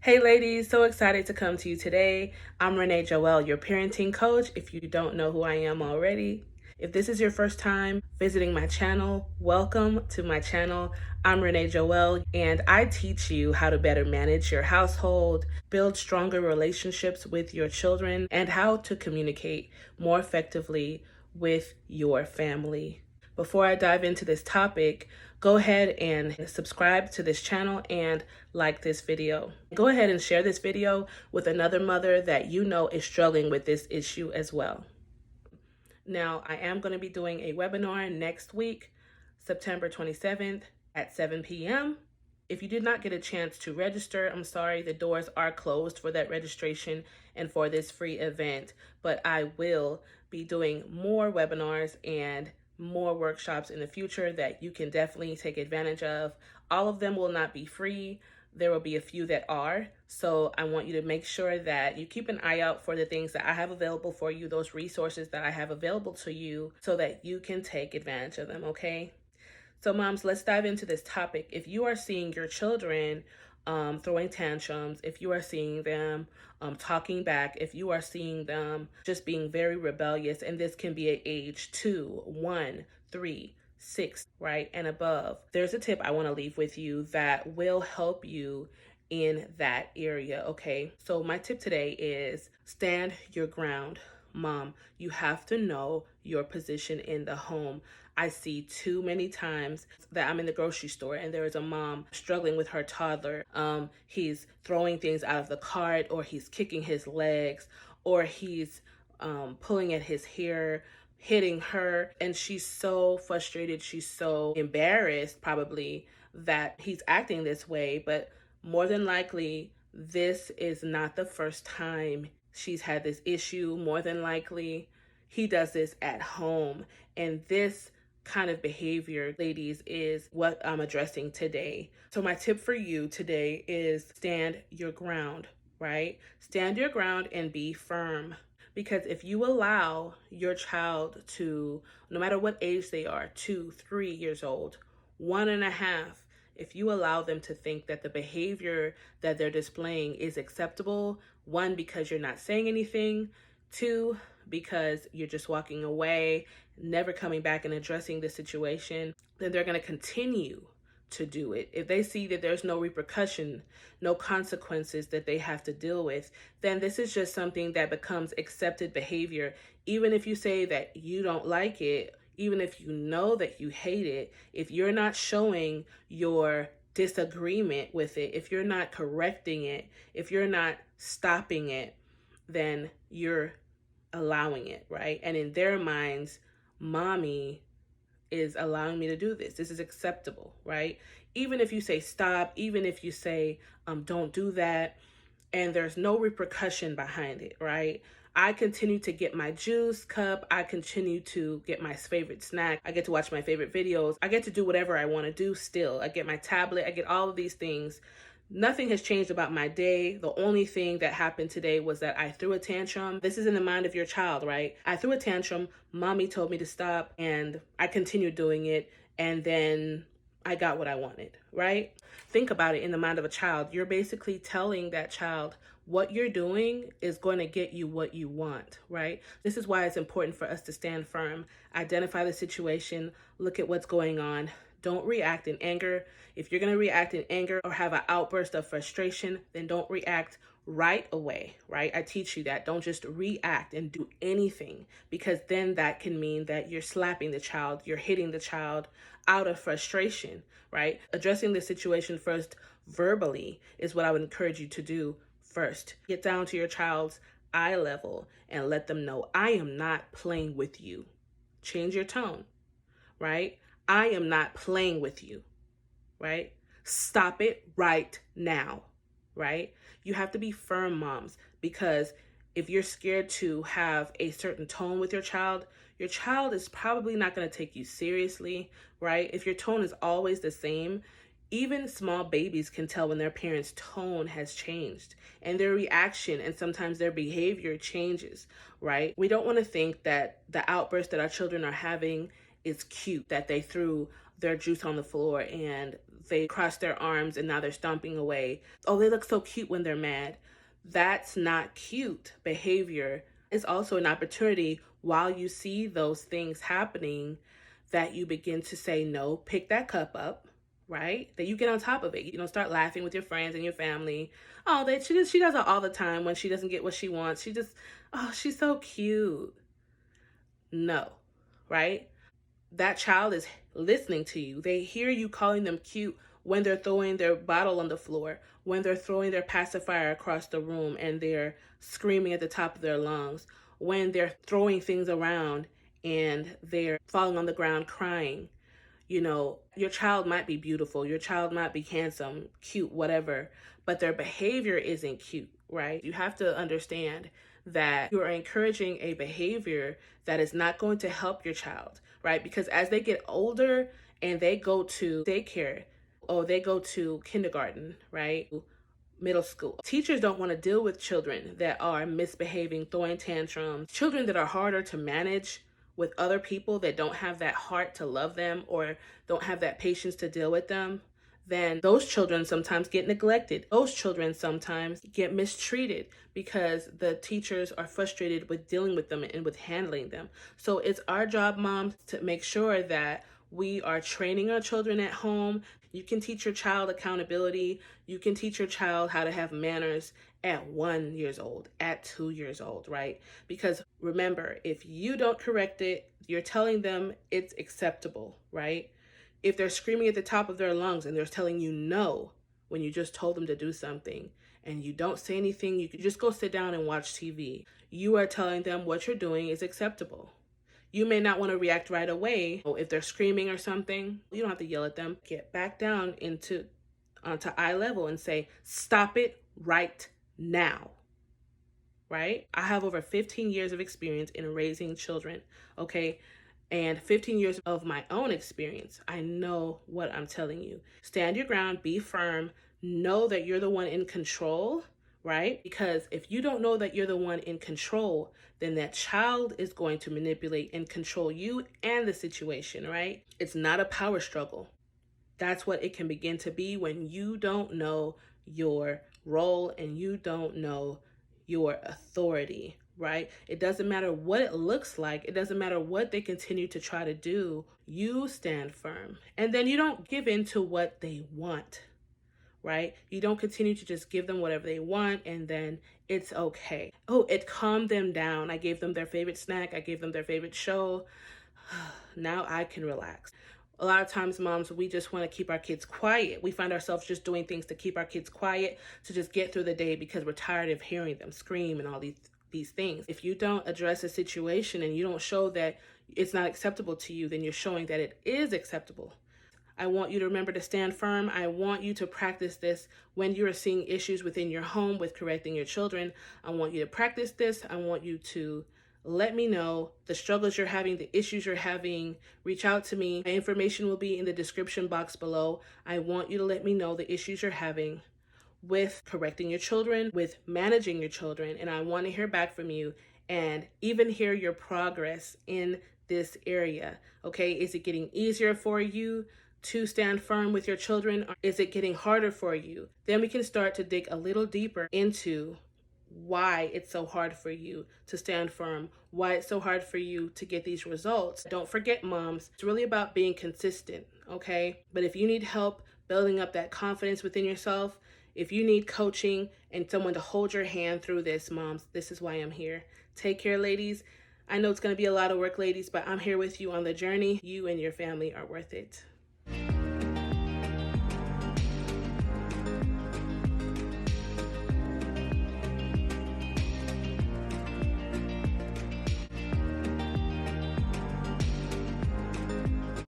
Hey ladies, so excited to come to you today. I'm Renee Joelle, your parenting coach, if you don't know who I am already. If this is your first time visiting my channel, welcome to my channel. I'm Renee Joelle, and I teach you how to better manage your household, build stronger relationships with your children, and how to communicate more effectively with your family. Before I dive into this topic, go ahead and subscribe to this channel and like this video. Go ahead and share this video with another mother that you know is struggling with this issue as well. Now, I am going to be doing a webinar next week, September 27th at 7 p.m. If you did not get a chance to register, I'm sorry, the doors are closed for that registration and for this free event, but I will be doing more webinars and more workshops in the future that you can definitely take advantage of. All of them will not be free. There will be a few that are. So I want you to make sure that you keep an eye out for the things that I have available for you, those resources that I have available to you so that you can take advantage of them, okay? So moms, let's dive into this topic. If you are seeing your children throwing tantrums, if you are seeing them talking back, if you are seeing them just being very rebellious, and this can be at age 2, 1, 3, 6, right, and above, there's a tip I want to leave with you that will help you in that area, okay? So my tip today is stand your ground. Mom, you have to know your position in the home. I see too many times that I'm in the grocery store and there is a mom struggling with her toddler. He's throwing things out of the cart, or he's kicking his legs, or he's pulling at his hair, hitting her, and she's so frustrated, she's so embarrassed probably that he's acting this way. But more than likely, this is not the first time she's had this issue. More than likely, he does this at home. And this kind of behavior, ladies, is what I'm addressing today. So my tip for you today is stand your ground, right? Stand your ground and be firm. Because if you allow your child to, no matter what age they are, 2, 3 years old, 1.5, if you allow them to think that the behavior that they're displaying is acceptable, 1, because you're not saying anything, 2, because you're just walking away, never coming back and addressing the situation, then they're going to continue to do it. If they see that there's no repercussion, no consequences that they have to deal with, then this is just something that becomes accepted behavior. Even if you say that you don't like it, even if you know that you hate it, if you're not showing your disagreement with it, if you're not correcting it, if you're not stopping it, then you're allowing it, right? And in their minds, mommy is allowing me to do this. This is acceptable, right? Even if you say stop, even if you say don't do that, and there's no repercussion behind it, right? I continue to get my juice cup. I continue to get my favorite snack. I get to watch my favorite videos. I get to do whatever I want to do still. I get my tablet. I get all of these things. Nothing has changed about my day. The only thing that happened today was that I threw a tantrum. This is in the mind of your child, right? I threw a tantrum. Mommy told me to stop, and I continued doing it. And then I got what I wanted, right? Think about it in the mind of a child. You're basically telling that child what you're doing is going to get you what you want, right? This is why it's important for us to stand firm, identify the situation, look at what's going on. Don't react in anger. If you're going to react in anger or have an outburst of frustration, then don't react right away, right? I teach you that. Don't just react and do anything, because then that can mean that you're slapping the child, you're hitting the child out of frustration, right? Addressing the situation first verbally is what I would encourage you to do first. Get down to your child's eye level and let them know, I am not playing with you. Change your tone, right? I am not playing with you, right? Stop it right now, right? You have to be firm, moms, because if you're scared to have a certain tone with your child is probably not going to take you seriously, right? If your tone is always the same, even small babies can tell when their parents' tone has changed and their reaction and sometimes their behavior changes, right? We don't want to think that the outburst that our children are having is cute, that they threw their juice on the floor and they cross their arms and now they're stomping away. Oh, they look so cute when they're mad. That's not cute behavior. It's also an opportunity while you see those things happening that you begin to say, no, pick that cup up, right? That you get on top of it. You don't start laughing with your friends and your family. Oh, she does it all the time when she doesn't get what she wants. Oh, she's so cute. No, right? That child is listening to you. They hear you calling them cute when they're throwing their bottle on the floor, when they're throwing their pacifier across the room and they're screaming at the top of their lungs, when they're throwing things around and they're falling on the ground crying. You know, your child might be beautiful, your child might be handsome, cute, whatever, but their behavior isn't cute, right? You have to understand that you are encouraging a behavior that is not going to help your child, right? Because as they get older and they go to daycare, or they go to kindergarten, right? Middle school. Teachers don't want to deal with children that are misbehaving, throwing tantrums, children that are harder to manage with other people that don't have that heart to love them or don't have that patience to deal with them. Then those children sometimes get neglected. Those children sometimes get mistreated because the teachers are frustrated with dealing with them and with handling them. So it's our job, moms, to make sure that we are training our children at home. You can teach your child accountability. You can teach your child how to have manners at 1 year old, at 2 years old, right? Because remember, if you don't correct it, you're telling them it's acceptable, right? If they're screaming at the top of their lungs and they're telling you no when you just told them to do something and you don't say anything, you can just go sit down and watch TV. You are telling them what you're doing is acceptable. You may not want to react right away. If they're screaming or something, you don't have to yell at them. Get back down onto eye level and say, stop it right now. Right? I have over 15 years of experience in raising children, okay? And 15 years of my own experience. I know what I'm telling you. Stand your ground, be firm, know that you're the one in control, right? Because if you don't know that you're the one in control, then that child is going to manipulate and control you and the situation, right? It's not a power struggle. That's what it can begin to be when you don't know your role and you don't know your authority, right? It doesn't matter what it looks like. It doesn't matter what they continue to try to do. You stand firm. And then you don't give in to what they want, right? You don't continue to just give them whatever they want and then it's okay. Oh, it calmed them down. I gave them their favorite snack. I gave them their favorite show. Now I can relax. A lot of times, moms, we just want to keep our kids quiet. We find ourselves just doing things to keep our kids quiet, to just get through the day because we're tired of hearing them scream and all these things. If you don't address a situation and you don't show that it's not acceptable to you, then you're showing that it is acceptable. I want you to remember to stand firm. I want you to practice this when you are seeing issues within your home with correcting your children. I want you to practice this. I want you to let me know the struggles you're having, the issues you're having. Reach out to me. My information will be in the description box below. I want you to let me know the issues you're having with correcting your children, with managing your children, and I want to hear back from you and even hear your progress in this area. Okay, is it getting easier for you to stand firm with your children, or is it getting harder for you? Then we can start to dig a little deeper into why it's so hard for you to stand firm, why it's so hard for you to get these results. Don't forget, moms, it's really about being consistent, okay? But if you need help building up that confidence within yourself, if you need coaching and someone to hold your hand through this, moms, this is why I'm here. Take care, ladies. I know it's going to be a lot of work, ladies, but I'm here with you on the journey. You and your family are worth it.